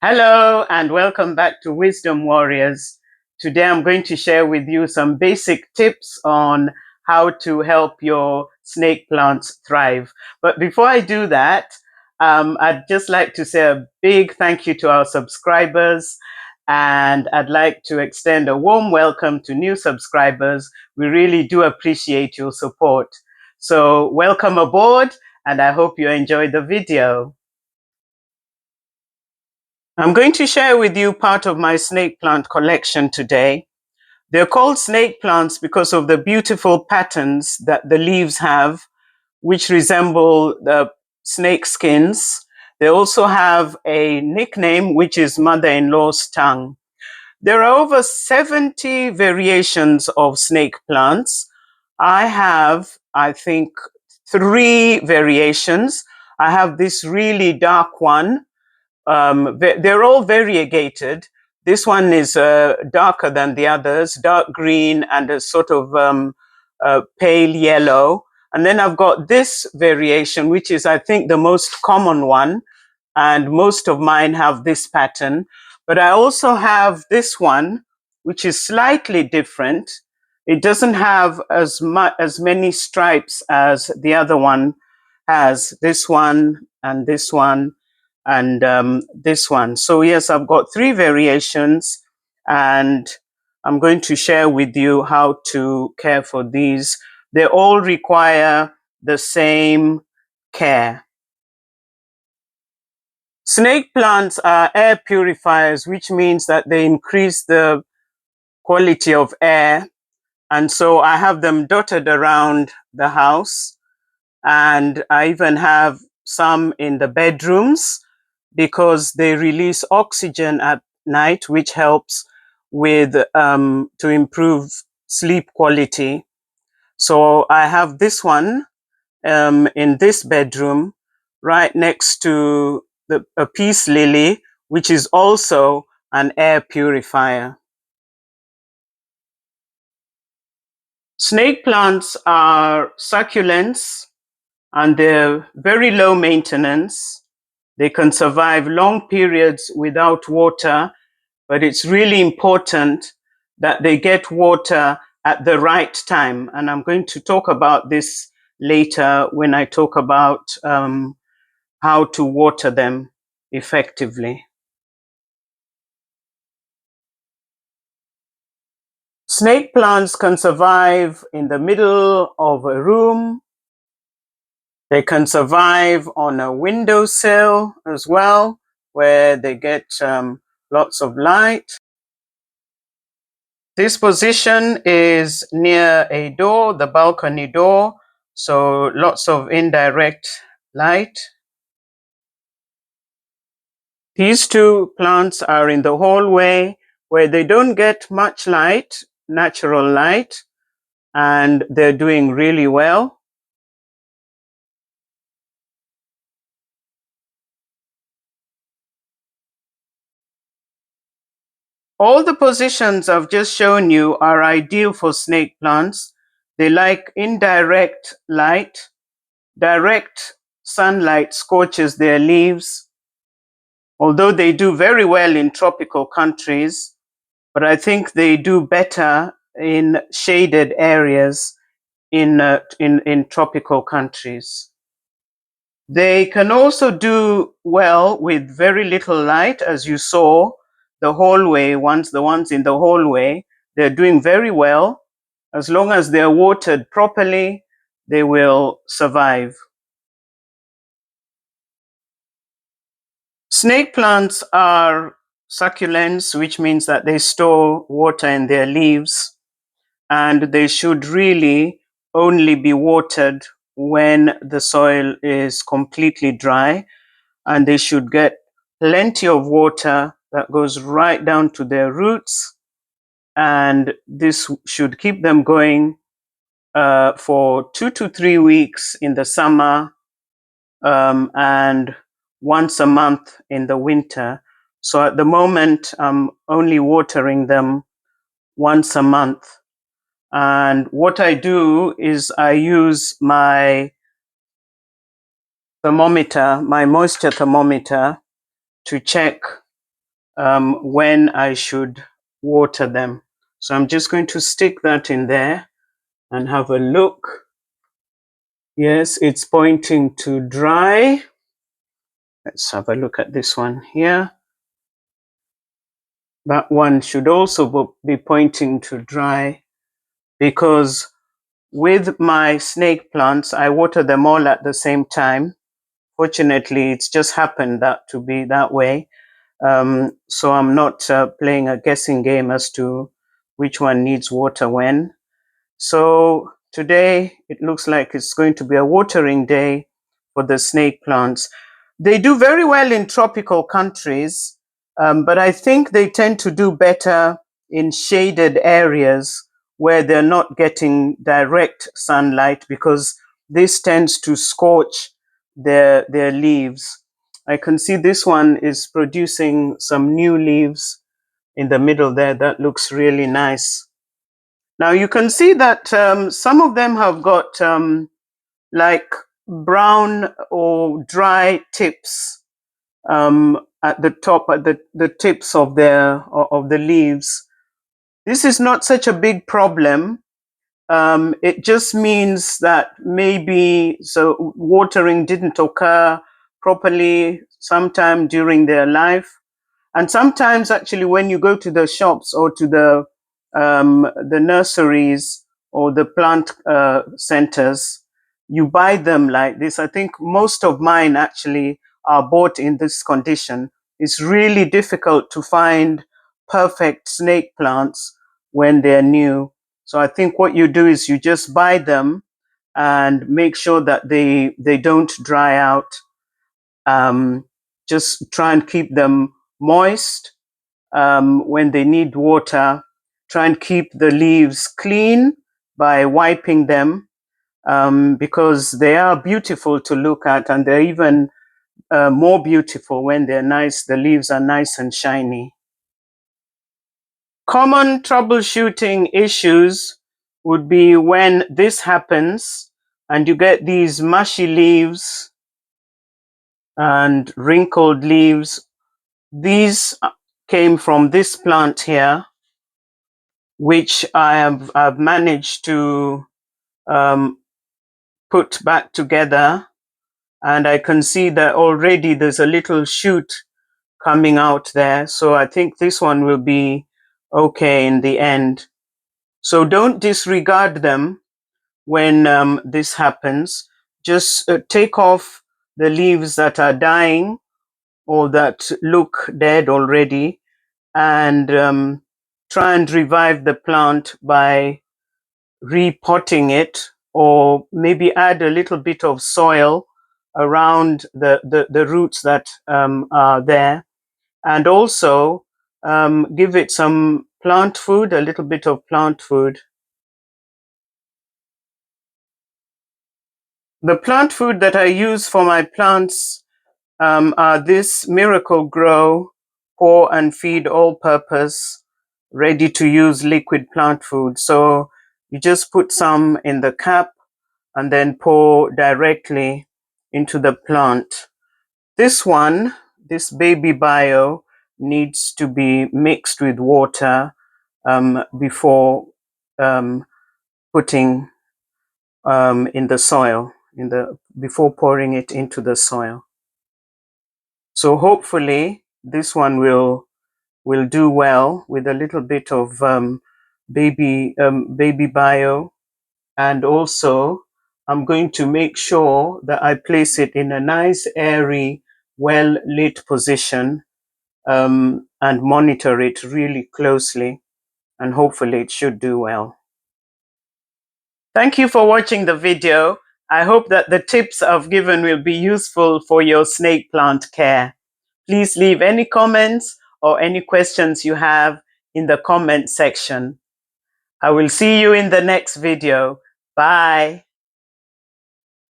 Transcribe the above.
Hello and welcome back to Wisdom Warriors. Today I'm going to share with you some basic tips on how to help your snake plants thrive. But before I do that, I'd just like to say a big thank you to our subscribers, and I'd like to extend a warm welcome to new subscribers. We really do appreciate your support. So welcome aboard, and I hope you enjoy the video. I'm going to share with you part of my snake plant collection today. They're called snake plants because of the beautiful patterns that the leaves have, which resemble the snake skins. They also have a nickname, which is mother-in-law's tongue. There are over 70 variations of snake plants. I have, I think, 3 variations. I have this really dark one. They're all variegated. This one is darker than the others, dark green and a sort of pale yellow. And then I've got this variation, which is, I think, the most common one. And most of mine have this pattern. But I also have this one, which is slightly different. It doesn't have as many stripes as the other one has. This one and this one and this one. So yes, I've got 3 variations, and I'm going to share with you how to care for these. They all require the same care. Snake plants are air purifiers, which means that they increase the quality of air. And so I have them dotted around the house, and I even have some in the bedrooms because they release oxygen at night, which helps with to improve sleep quality. So I have this one in this bedroom right next to a peace lily, which is also an air purifier. Snake plants are succulents, and they're very low maintenance. They can survive long periods without water, but it's really important that they get water at the right time. And I'm going to talk about this later when I talk about how to water them effectively. Snake plants can survive in the middle of a room. They can survive on a windowsill as well, where they get lots of light. This position is near a door, the balcony door, so lots of indirect light. These 2 plants are in the hallway where they don't get much light, natural light, and they're doing really well. All the positions I've just shown you are ideal for snake plants. They like indirect light. Direct sunlight scorches their leaves, although they do very well in tropical countries, but I think they do better in shaded areas in tropical countries. They can also do well with very little light, as you saw. The ones in the hallway, they're doing very well. As long as they're watered properly, they will survive. Snake plants are succulents, which means that they store water in their leaves, and they should really only be watered when the soil is completely dry, and they should get plenty of water that goes right down to their roots, and this should keep them going for 2 to 3 weeks in the summer, and once a month in the winter. So at the moment, I'm only watering them once a month. And what I do is I use my thermometer, my moisture thermometer, to check when I should water them. So I'm just going to stick that in there and have a look. Yes, it's pointing to dry. Let's have a look at this one here. That one should also be pointing to dry, because with my snake plants, I water them all at the same time. Fortunately, it's just happened that to be that way. So I'm not playing a guessing game as to which one needs water when. So today it looks like it's going to be a watering day for the snake plants. They do very well in tropical countries, but I think they tend to do better in shaded areas where they're not getting direct sunlight, because this tends to scorch their leaves. I can see this one is producing some new leaves in the middle there. That looks really nice. Now you can see that some of them have got like brown or dry tips at the top, at the tips of the leaves. This is not such a big problem. It just means that maybe so watering didn't occur properly sometime during their life. And sometimes, actually, when you go to the shops or to the nurseries or the plant centers, you buy them like this. I think most of mine actually are bought in this condition. It's really difficult to find perfect snake plants when they're new. So I think what you do is you just buy them and make sure that they don't dry out. Just try and keep them moist when they need water. Try and keep the leaves clean by wiping them, because they are beautiful to look at, and they're even more beautiful when they're nice. The leaves are nice and shiny. Common troubleshooting issues would be when this happens and you get these mushy leaves and wrinkled leaves. These came from this plant here, which I've managed to put back together. And I can see that already there's a little shoot coming out there. So I think this one will be okay in the end. So don't disregard them when this happens. Just take off the leaves that are dying or that look dead already, and try and revive the plant by repotting it, or maybe add a little bit of soil around the roots that are there, and also give it some plant food, a little bit of plant food. The plant food that I use for my plants are this Miracle Grow Pour and Feed All Purpose ready to use liquid plant food. So you just put some in the cap and then pour directly into the plant. This one, this Baby Bio, needs to be mixed with water before putting in the soil, before pouring it into the soil. So hopefully this one will do well with a little bit of baby bio. And also I'm going to make sure that I place it in a nice, airy, well lit position, and monitor it really closely, and hopefully it should do well. Thank you for watching the video. I hope that the tips I've given will be useful for your snake plant care. Please leave any comments or any questions you have in the comment section. I will see you in the next video. Bye.